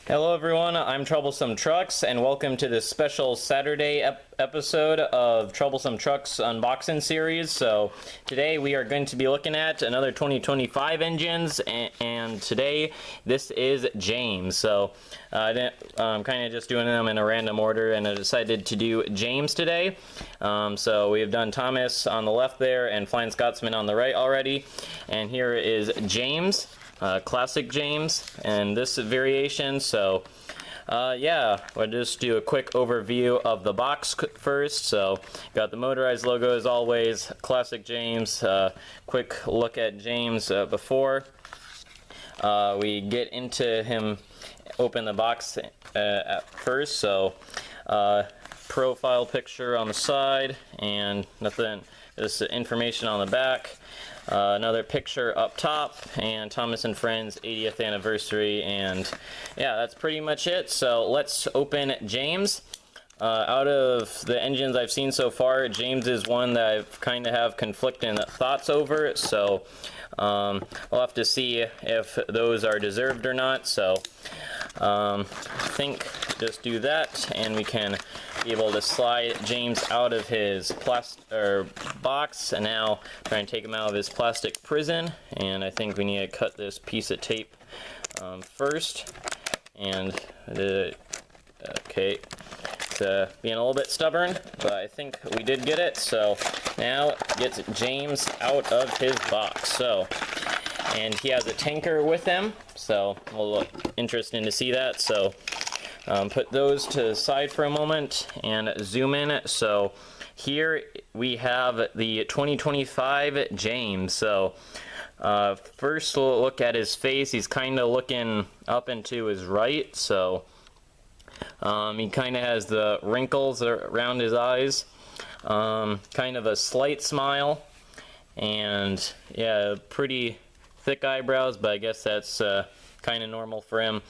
Hello everyone, I'm Troublesome Trucks, and welcome to this special Saturday episode of Troublesome Trucks unboxing series. So today we are going to be looking at another 2025 engines, and today this is James. So I'm kind of just doing them in a random order, and I decided to do James today. So we've done Thomas on the left there and Flying Scotsman on the right already, and here is James. Classic James and this variation. So yeah, we'll just do a quick overview of the box first. So got the Motorized logo as always, Classic James. Quick look at James before we get into him. Open the box at first. So profile picture on the side and nothing, just information on the back. Another picture up top, and Thomas and Friends 80th anniversary, and yeah, that's pretty much it. So let's open James. Out of the engines I've seen so far, James is one that I've kind of have conflicting thoughts over, so we'll have to see if those are deserved or not. So I think just do that, and we can be able to slide James out of his box, and now try and take him out of his plastic prison. And I think we need to cut this piece of tape first, and okay, it's being a little bit stubborn, but I think we did get it. So now gets James out of his box. So, and he has a tanker with him, so it'll look interesting to see that. So put those to the side for a moment and zoom in. So here we have the 2025 James. So first we'll look at his face. He's kind of looking up and to his right. So he kind of has the wrinkles around his eyes, kind of a slight smile, and yeah, pretty thick eyebrows, but I guess that's kind of normal for him.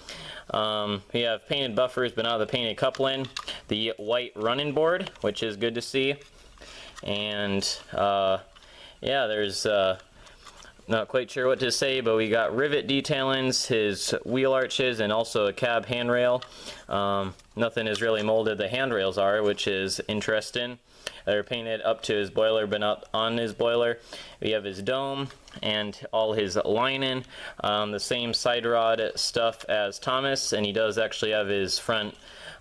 We have painted buffers, but not the painted coupling. The white running board, which is good to see. And yeah, there's not quite sure what to say, but we got rivet detailings, his wheel arches, and also a cab handrail. Nothing is really molded. The handrails are, which is interesting. They're painted up to his boiler, but not on his boiler. We have his dome and all his lining, the same side rod stuff as Thomas, and he does actually have his front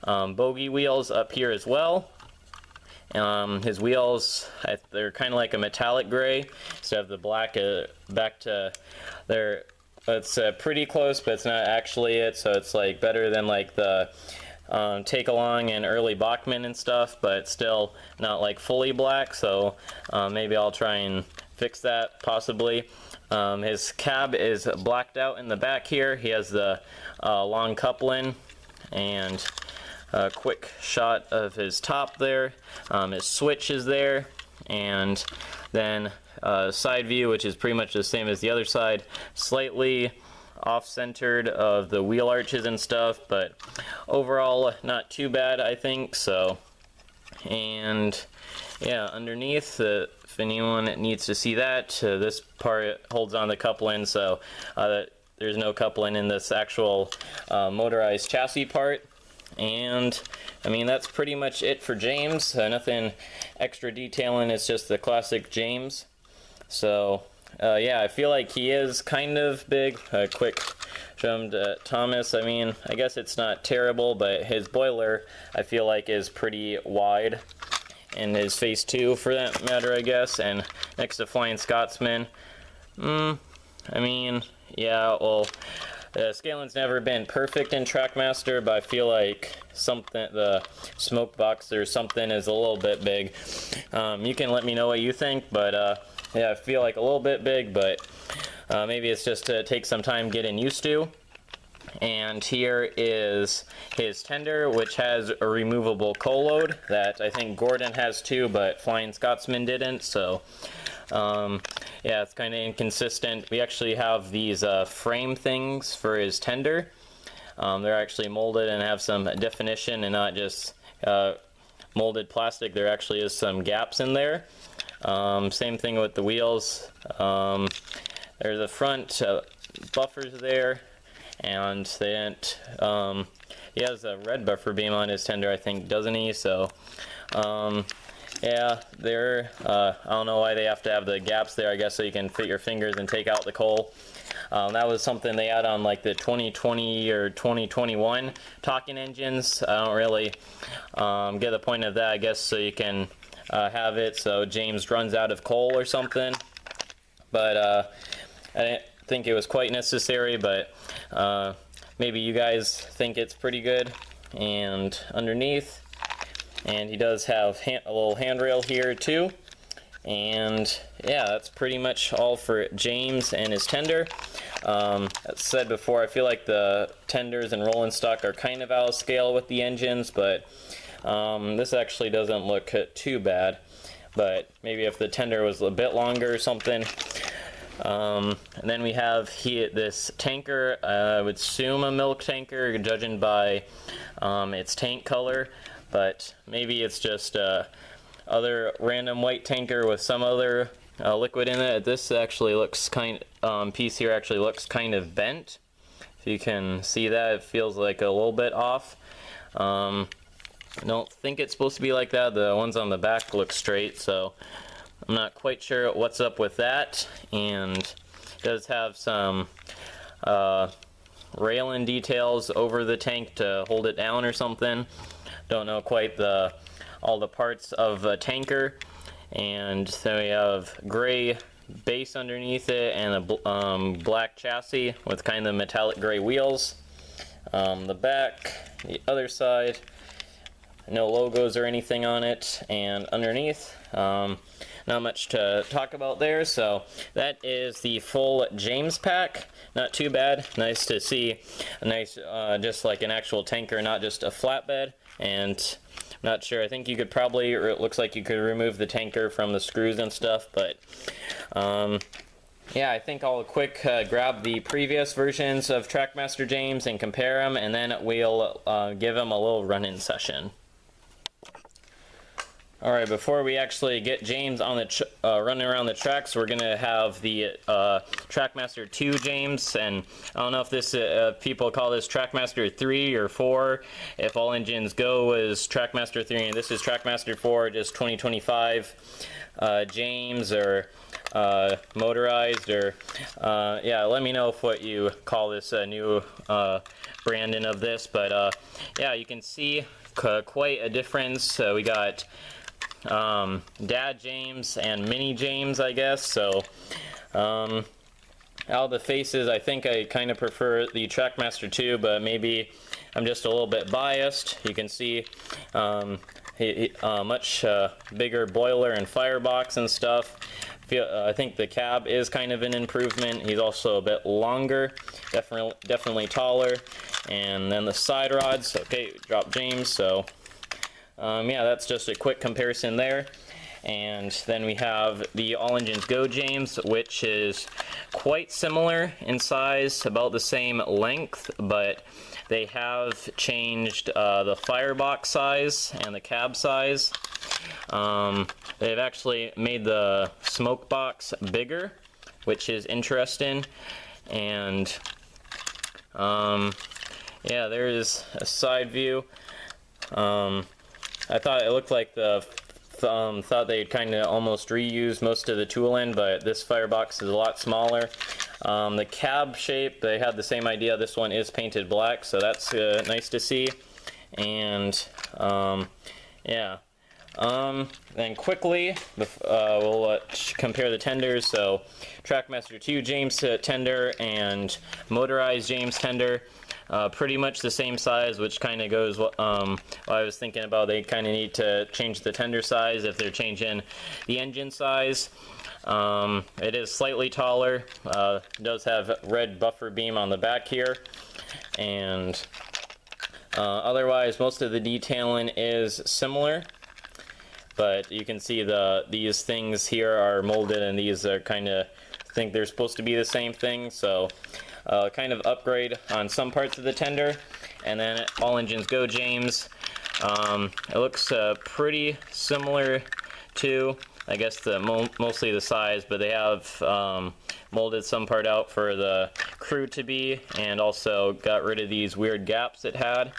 bogie wheels up here as well. His wheels, they're kind of like a metallic gray instead of the black back to there. It's pretty close, but it's not actually it, so it's like better than like the take along and early Bachmann and stuff, but still not like fully black. So maybe I'll try and fix that possibly. His cab is blacked out in the back here. He has the long coupling, and a quick shot of his top there. His switch is there, and then side view, which is pretty much the same as the other side, slightly off-centered of the wheel arches and stuff, but overall not too bad, I think. So, and yeah, underneath, if anyone needs to see that, this part holds on the coupling, so there's no coupling in this actual motorized chassis part. And I mean, that's pretty much it for James. Nothing extra detailing, it's just the classic James. So yeah, I feel like he is kind of big. Quick show him to Thomas. I mean, I guess it's not terrible, but his boiler I feel like is pretty wide, and his face too for that matter, I guess. And next to Flying Scotsman, I mean, yeah, well, scaling's never been perfect in Trackmaster, but I feel like something, the smoke box or something, is a little bit big. You can let me know what you think, but yeah, I feel like a little bit big, but maybe it's just to take some time getting used to. And here is his tender, which has a removable coal load that I think Gordon has too, but Flying Scotsman didn't. So yeah, it's kind of inconsistent. We actually have these frame things for his tender. They're actually molded and have some definition and not just molded plastic. There actually is some gaps in there. Same thing with the wheels. There's the front buffers there, and they didn't. He has a red buffer beam on his tender, I think, doesn't he? So, yeah, I don't know why they have to have the gaps there, I guess so you can fit your fingers and take out the coal. That was something they had on like the 2020 or 2021 talking engines. I don't really get the point of that, I guess so you can have it so James runs out of coal or something. But I didn't think it was quite necessary, but maybe you guys think it's pretty good. And underneath, and he does have a little handrail here too. And yeah, that's pretty much all for James and his tender. As said before, I feel like the tenders and rolling stock are kind of out of scale with the engines, but this actually doesn't look too bad. But maybe if the tender was a bit longer or something. And then we have this tanker, I would assume a milk tanker, judging by its tank color, but maybe it's just other random white tanker with some other liquid in it. This actually looks piece here actually looks kind of bent. If you can see that, it feels like a little bit off. I don't think it's supposed to be like that. The ones on the back look straight, so I'm not quite sure what's up with that. And it does have some railing details over the tank to hold it down or something. Don't know quite all the parts of a tanker. And then we have gray base underneath it and a black chassis with kind of metallic gray wheels. The back, the other side, no logos or anything on it. And underneath, not much to talk about there. So that is the full James pack. Not too bad. Nice to see a nice, just like an actual tanker, not just a flatbed. And I'm not sure. I think you could probably, or it looks like you could remove the tanker from the screws and stuff, but yeah, I think I'll quick grab the previous versions of Trackmaster James and compare them, and then we'll give them a little run-in session. Alright, before we actually get James on the running around the tracks, we're going to have the Trackmaster 2 James, and I don't know if this people call this Trackmaster 3 or 4. If all engines go is Trackmaster 3, and this is Trackmaster 4, just 2025 James or motorized, or yeah, let me know if what you call this new branding of this, but yeah, you can see quite a difference. We got Dad James and Mini James, I guess. So out of the faces, I think I kind of prefer the Trackmaster 2, but maybe I'm just a little bit biased. You can see much bigger boiler and firebox and stuff. I think the cab is kind of an improvement. He's also a bit longer, definitely taller. And then the side rods, okay, drop James. So yeah, that's just a quick comparison there. And then we have the All Engines Go James, which is quite similar in size, about the same length, but they have changed the firebox size and the cab size. They've actually made the smoke box bigger, which is interesting. And yeah, there is a side view. I thought it looked like thought they'd kind of almost reuse most of the tooling, but this firebox is a lot smaller. The cab shape, they had the same idea. This one is painted black, so that's nice to see. And yeah. Then quickly, we'll compare the tenders. So Trackmaster 2 James tender and Motorized James tender, pretty much the same size, which kind of goes what I was thinking about. They kind of need to change the tender size if they're changing the engine size. It is slightly taller. It does have red buffer beam on the back here, and otherwise most of the detailing is similar. But you can see these things here are molded, and these are kind of, I think they're supposed to be the same thing. So kind of upgrade on some parts of the tender. And then All Engines Go James. It looks pretty similar to, I guess, mostly the size, but they have molded some part out for the crew to be, and also got rid of these weird gaps it had.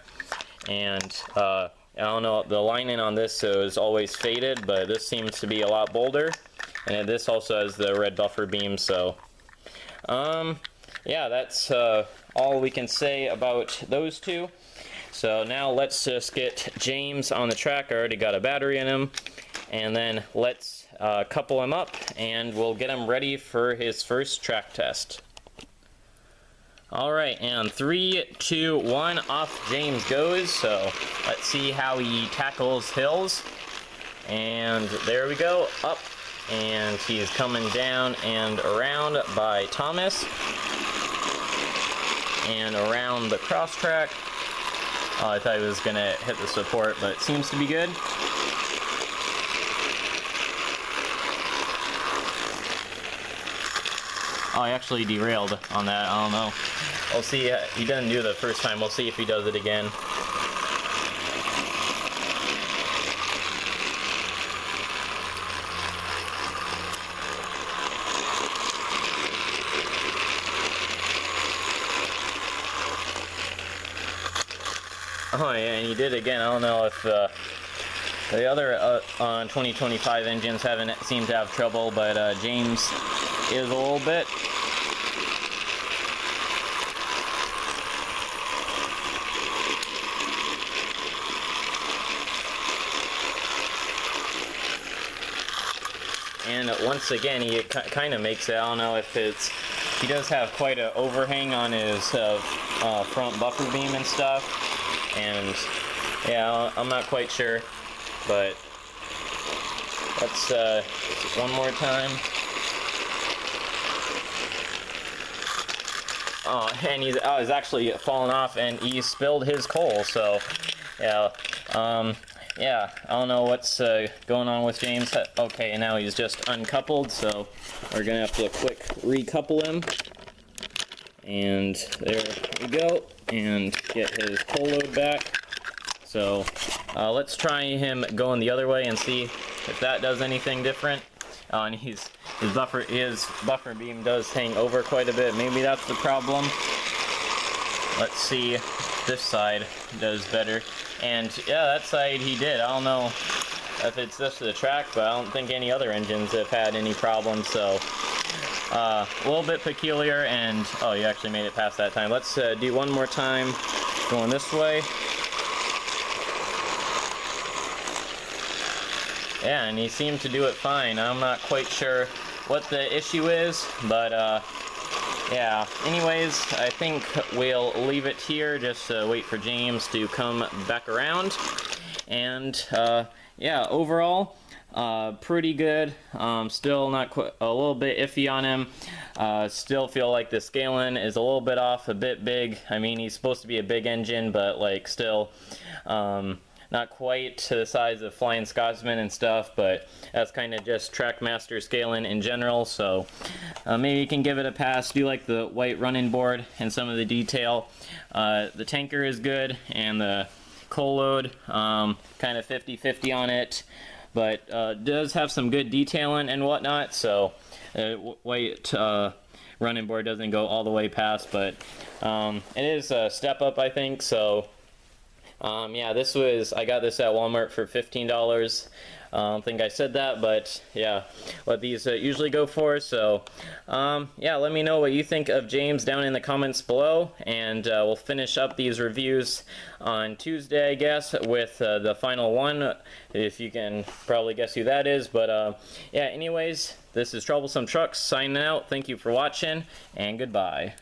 And I don't know, the lining on this is always faded, but this seems to be a lot bolder. And this also has the red buffer beam, so yeah, that's all we can say about those two. So now let's just get James on the track. I already got a battery in him, and then let's couple him up and we'll get him ready for his first track test. Alright, and 3, 2, 1, off James goes. So let's see how he tackles hills. And there we go, up, and he's coming down and around by Thomas, and around the cross track. Oh, I thought he was gonna hit the support, but it seems to be good. Oh, I actually derailed on that. I don't know. We'll see. He didn't do it the first time. We'll see if he does it again. Oh yeah, and he did again. I don't know if the other 2025 engines haven't seemed to have trouble, but James is a little bit. And once again, he kind of makes it. I don't know if it's. He does have quite an overhang on his front buffer beam and stuff. And yeah, I'm not quite sure, but let's one more time. Oh, and he's actually fallen off, and he spilled his coal. So yeah, yeah, I don't know what's going on with James. Okay, now he's just uncoupled, so we're gonna have to quick recouple him. And there we go, and get his coal load back. So let's try him going the other way and see if that does anything different. And his buffer beam does hang over quite a bit. Maybe that's the problem. Let's see if this side does better. And yeah, that side he did. I don't know if it's just the track, but I don't think any other engines have had any problems. So a little bit peculiar. And oh, you actually made it past that time. Let's do one more time going this way. Yeah, and he seemed to do it fine. I'm not quite sure what the issue is, but yeah. Anyways, I think we'll leave it here. Just wait for James to come back around. And yeah, overall, pretty good. Still not quite, a little bit iffy on him. Still feel like the scaling is a little bit off, a bit big. I mean, he's supposed to be a big engine, but like still not quite to the size of Flying Scotsman and stuff, but that's kind of just Trackmaster scaling in general. So maybe you can give it a pass. Do like the white running board and some of the detail. The tanker is good, and the coal load kind of 50-50 on it, but does have some good detailing and whatnot. So white running board doesn't go all the way past, but it is a step up, I think. So yeah, I got this at Walmart for $15. I don't think I said that, but yeah, what these usually go for. So yeah, let me know what you think of James down in the comments below, and we'll finish up these reviews on Tuesday, I guess, with the final one, if you can probably guess who that is. But yeah, anyways, this is Troublesome Trucks signing out. Thank you for watching, and goodbye.